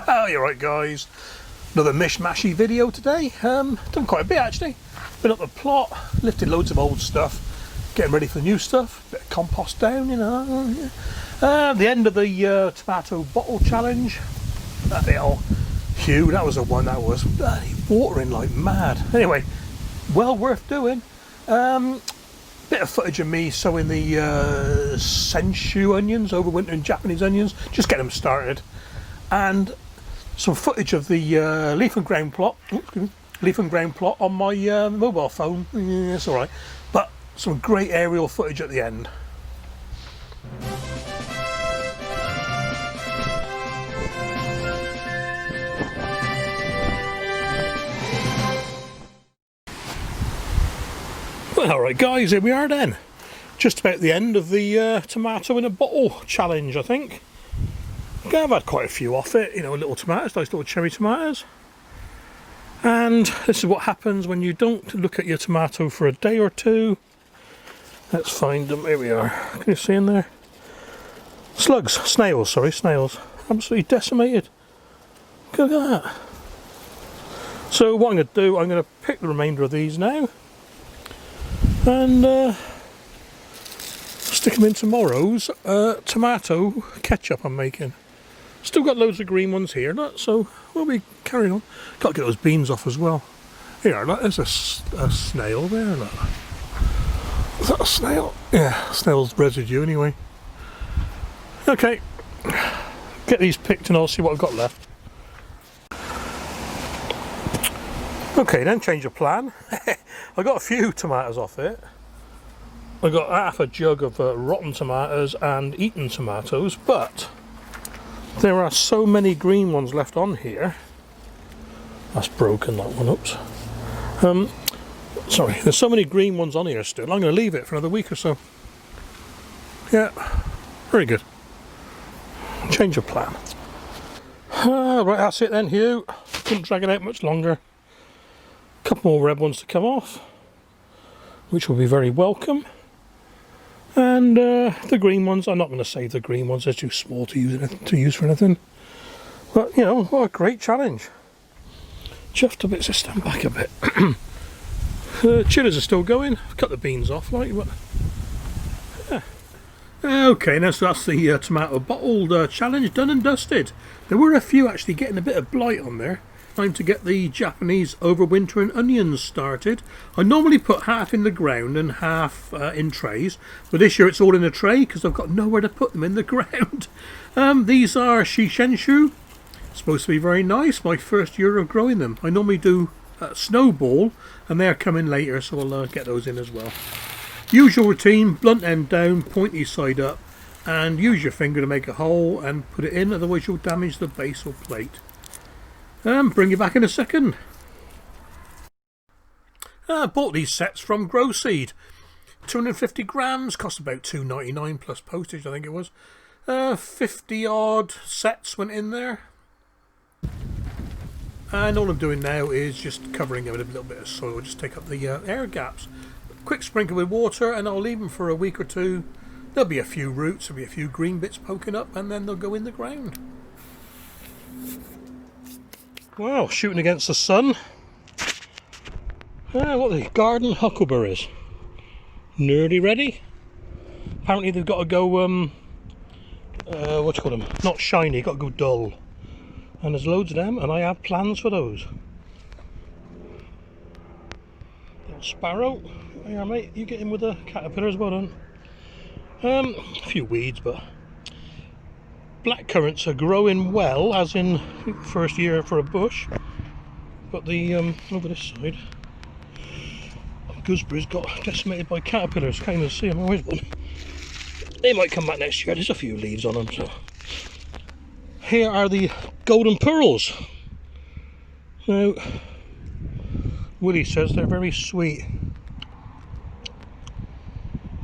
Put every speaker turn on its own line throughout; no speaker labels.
You're right, guys. Another mishmashy video today. Done quite a bit actually. Been up the plot, lifted loads of old stuff, getting ready for the new stuff. Bit of compost down, you know. The end of the tomato bottle challenge. That little Hugh, that was the one that was bloody watering like mad. Anyway, well worth doing. Bit of footage of me sowing the sensu onions, overwintering Japanese onions, just get them started, and some footage of the leaf and ground plot. Leaf and ground plot on my mobile phone. Yeah, it's all right, but some great aerial footage at the end. Well, alright guys, here we are then. Just about the end of the tomato in a bottle challenge, I think. I've had quite a few off it, you know, little tomatoes, nice little cherry tomatoes. And this is what happens when you don't look at your tomato for a day or two. Let's find them, here we are. Can you see in there? Snails, absolutely decimated. Look at that. So what I'm going to do, I'm going to pick the remainder of these now. And stick them in tomorrow's tomato ketchup I'm making. Still got loads of green ones here, look, so we'll be carrying on. Got to get those beans off as well. Here, look, there's a snail there, look. Is that a snail? Yeah, snail's residue anyway. Okay, get these picked and I'll see what I've got left. Okay, then change of plan. I got a few tomatoes off it. I got half a jug of rotten tomatoes and eaten tomatoes, but there are so many green ones left on here. That's broken, that one. Oops. Sorry, there's so many green ones on here still. I'm going to leave it for another week or so. Yeah, very good. Change of plan. Right, that's it then, Hugh. Couldn't drag it out much longer. Couple more red ones to come off, which will be very welcome. And the green ones, I'm not going to save the green ones, they're too small to use for anything. But you know, what a great challenge. Chuffed a bit, so stand back a bit. Chilies are still going. I've cut the beans off, like, but yeah. Okay, now so that's the tomato bottle challenge done and dusted. There were a few actually getting a bit of blight on there. Time to get the Japanese overwintering onions started. I normally put half in the ground and half in trays, but this year it's all in a tray because I've got nowhere to put them in the ground. These are Shisenshu. Supposed to be very nice. My first year of growing them. I normally do snowball, and they're coming later, so I'll get those in as well. Usual routine: blunt end down, pointy side up, and use your finger to make a hole and put it in, otherwise you'll damage the base or plate. Bring you back in a second. I bought these sets from Grow Seed. 250 grams, cost about $2.99 plus postage, I think it was. 50 odd sets went in there. And all I'm doing now is just covering it with a little bit of soil, just take up the air gaps. Quick sprinkle with water and I'll leave them for a week or two. There'll be a few roots, there'll be a few green bits poking up, and then they'll go in the ground. Wow, shooting against the sun. What are they? Garden huckleberries. Nearly ready. Apparently they've got to go, what do you call them? Not shiny, got to go dull. And there's loads of them, and I have plans for those. Little sparrow. Here, mate, you get in with the caterpillar as well, don't you? A few weeds, but black currants are growing well, as in first year for a bush. But the over this side, gooseberries got decimated by caterpillars. Can't even see them. Where's one? They might come back next year. There's a few leaves on them. So here are the golden pearls. Now Willie says they're very sweet.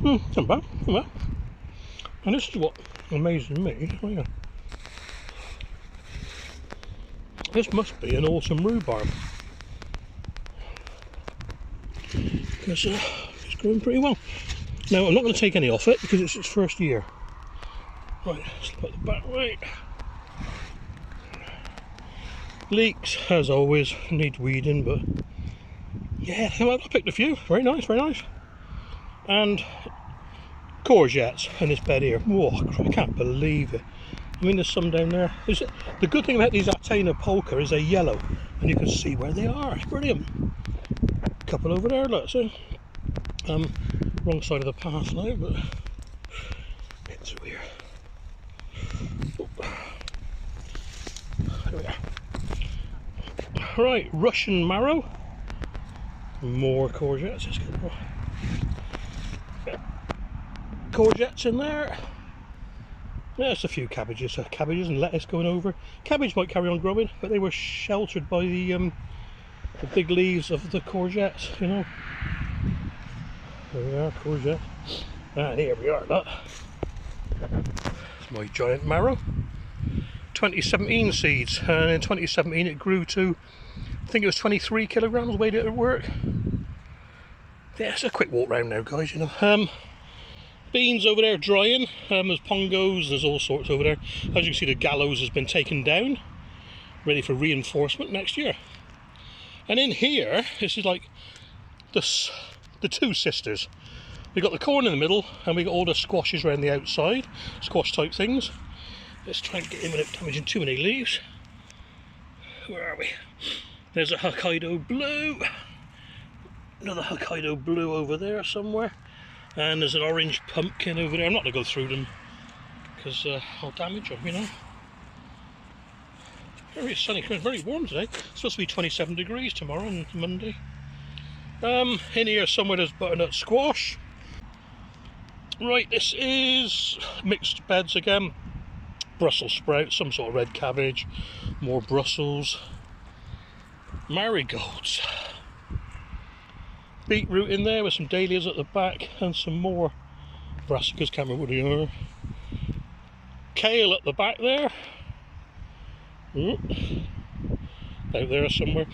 Not bad, not bad. And this is what amazes me. Oh, yeah. This must be an awesome rhubarb, because it's growing pretty well. Now I'm not going to take any off it because it's its first year. Right, let's put the back right. Leeks, as always, need weeding, but yeah, I picked a few. Very nice, very nice. And courgettes in this bed here. Whoa, I can't believe it. I mean, there's some down there. The good thing about these Atena polka is they're yellow, and you can see where they are. It's brilliant. A couple over there, look, see? Wrong side of the path now, but it's weird. Oh. There we are. Right, Russian marrow. More courgettes. Let's get more. Courgettes in there. There's a few cabbages and lettuce going over. Cabbage might carry on growing, but they were sheltered by the big leaves of the courgettes, you know. There we are, courgette. And here we are, look. It's my giant marrow. 2017 seeds, and in 2017 it grew to, I think it was 23 kilograms, weighed it at work. Yeah, it's a quick walk round now, guys, you know. Beans over there drying, there's pongos, there's all sorts over there. As you can see, the gallows has been taken down, ready for reinforcement next year. And in here, this is like the two sisters. We've got the corn in the middle, and we've got all the squashes around the outside, squash type things. Let's try and get in without damaging too many leaves. Where are we? There's a Hokkaido blue. Another Hokkaido blue over there somewhere. And there's an orange pumpkin over there. I'm not going to go through them because I'll damage them, you know. Very sunny, very warm today. It's supposed to be 27 degrees tomorrow on Monday. In here somewhere there's butternut squash. Right, this is mixed beds again. Brussels sprouts, some sort of red cabbage, more Brussels, marigolds. Beetroot in there with some dahlias at the back and some more brassicas, can't remember what they are. Kale at the back there. Out there somewhere.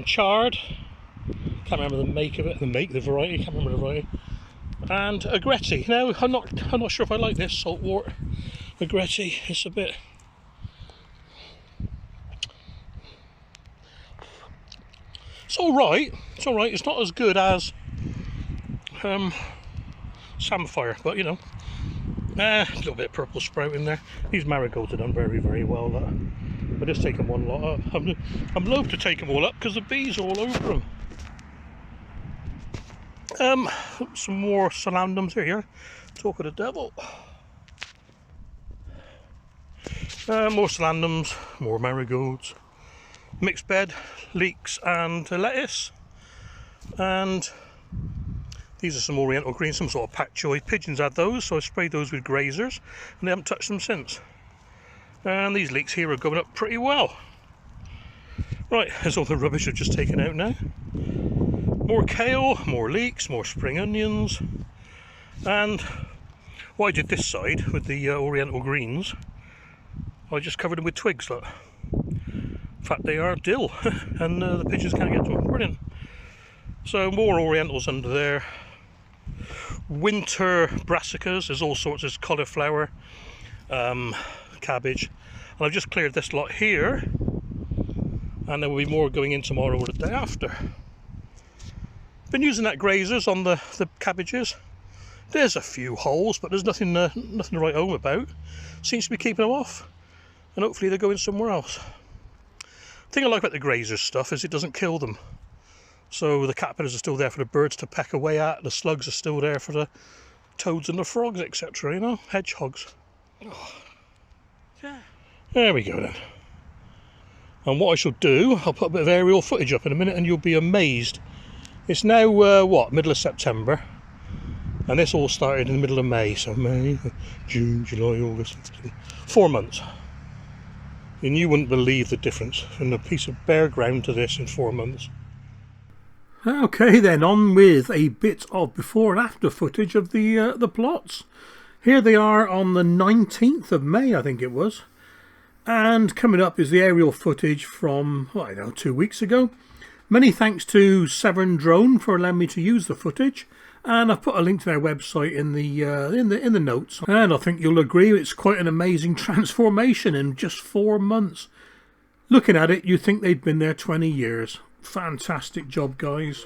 Chard. Can't remember the make of it, the variety, can't remember the variety. And agretti. Now I'm not sure if I like this saltwort agretti. It's a bit. It's alright, it's not as good as samphire, but you know, a little bit of purple sprout in there. These marigolds are done very, very well. I'll just take them one lot up. I'm loath to take them all up because the bees are all over them. Some more solandums here. Talk of the devil. More solandums, more marigolds. Mixed bed, leeks and lettuce, and these are some oriental greens, some sort of pak choi. Pigeons had those, so I sprayed those with grazers and they haven't touched them since. And these leeks here are going up pretty well. Right, there's all the rubbish I've just taken out now. More kale, more leeks, more spring onions, and what I did this side with the oriental greens, I just covered them with twigs, look. In fact, they are dill, and the pigeons can't get to them. Brilliant. So more orientals under there. Winter brassicas. There's all sorts. There's cauliflower, cabbage, and I've just cleared this lot here, and there will be more going in tomorrow or the day after. Been using that grazers on the cabbages. There's a few holes, but there's nothing to write home about. Seems to be keeping them off, and hopefully they're going somewhere else. The thing I like about the grazer stuff is it doesn't kill them. So the caterpillars are still there for the birds to peck away at, the slugs are still there for the toads and the frogs, etc. You know, hedgehogs. Oh. Yeah. There we go then. And what I shall do, I'll put a bit of aerial footage up in a minute and you'll be amazed. It's now, what, middle of September. And this all started in the middle of May. So May, June, July, August, 4 months. And you wouldn't believe the difference from a piece of bare ground to this in 4 months. Okay then, on with a bit of before and after footage of the plots. Here they are on the 19th of May, I think it was. And coming up is the aerial footage from, well, I don't know, 2 weeks ago. Many thanks to SevernDrone for allowing me to use the footage. and I've put a link to their website in the notes. And I think you'll agree it's quite an amazing transformation in just 4 months. Looking at it, you'd think they'd been there 20 years. Fantastic job, guys.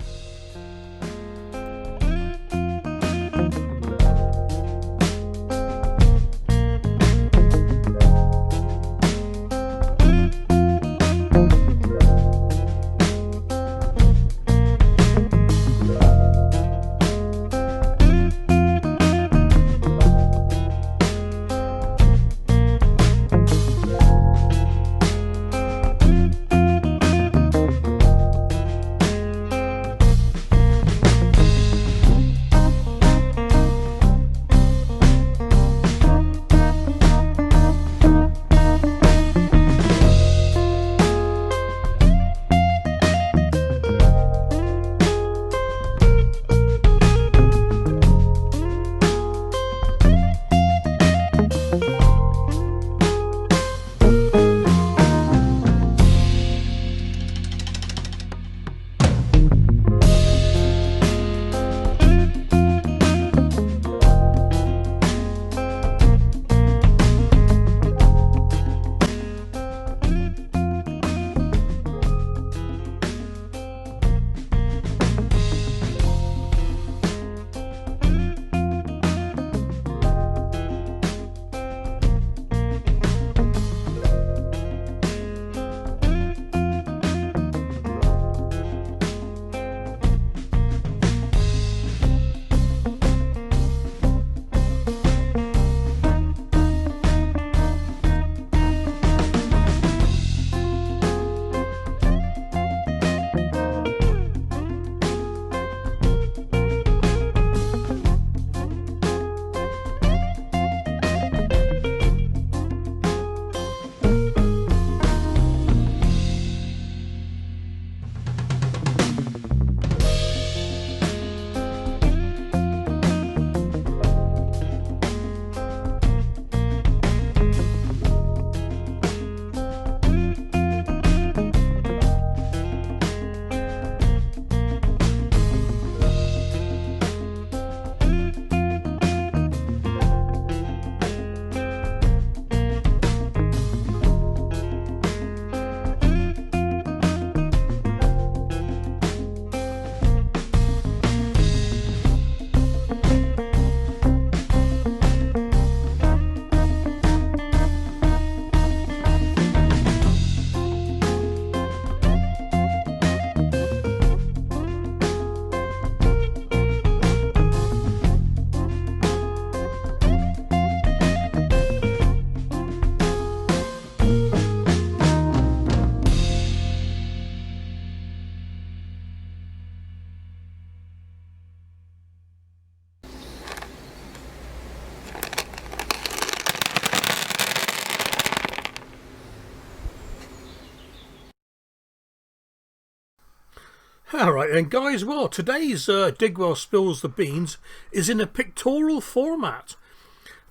Alright then guys, well today's Digwell Spills the Beans is in a pictorial format.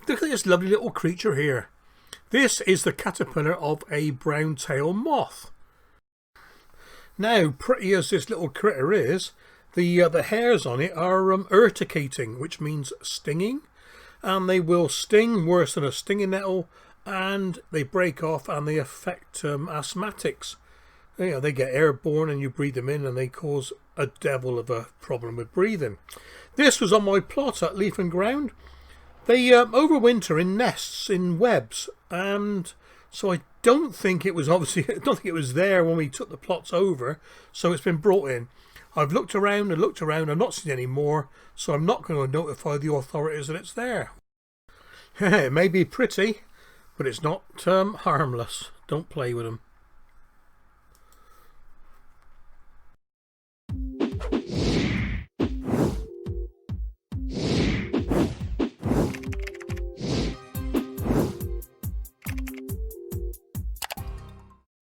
Look at this lovely little creature here. This is the caterpillar of a brown-tail moth. Now, pretty as this little critter is, the hairs on it are urticating, which means stinging, and they will sting worse than a stinging nettle, and they break off and they affect asthmatics. You know, they get airborne and you breathe them in and they cause a devil of a problem with breathing. This was on my plot at Leaf and Ground. They overwinter in nests, in webs, and so I don't think it was there when we took the plots over, so it's been brought in. I've looked around and looked around and not seen any more, so I'm not going to notify the authorities that it's there. It may be pretty, but it's not harmless. Don't play with them.